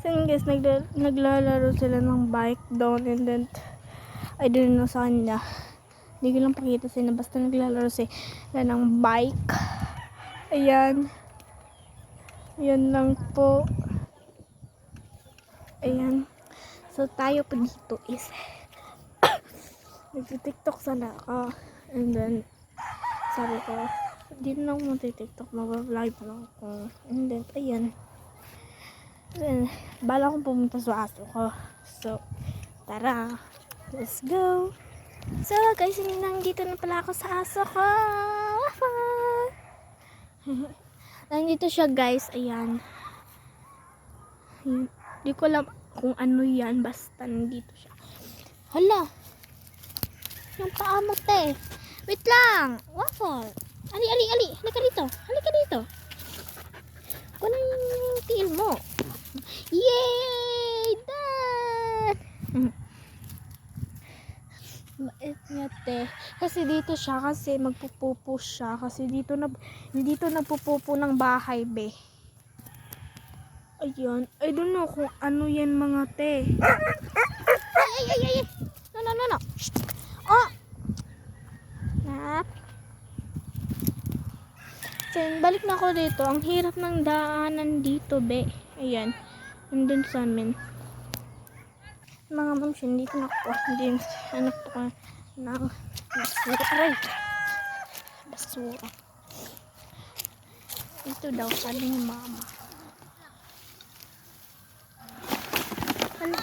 So yun guys, naglalaro sila ng bike doon, and then I don't know saan na. Hindi ko lang pakita sila, basta naglalaro sila ng bike. Ayan. Ayan lang po. Ayan. So tayo po dito is nag-tiktok sana ako. And then sabi ko, hindi na ako mag-tiktok, mag-vlog pa lang ako. And then ayan. Then bala akong pumunta sa aso ko. So tara, let's go. So guys, nandito na pala ako sa aso ko. Nandito siya guys, ayan. Hindi ko alam kung ano yan, basta nandito siya. Hala, yung paa mo te. Wait lang, waffle. Ali, halika dito, halika dito. Kunin yung tiil mo. Yay! Dad! Bait niya te. Kasi dito siya, kasi magpupupo siya. Kasi dito nagpupupo ng bahay be. Ayan. I don't know kung ano yan mga te. Ay. No. Shh. Oh! Nap. Then, balik na ako dito. Ang hirap ng daanan dito be. Ayan. Nandun sa amin. Mga moms, dito na ako. Hindi ano po ng aray. Basura. Ito daw sabi ni mama. Ano?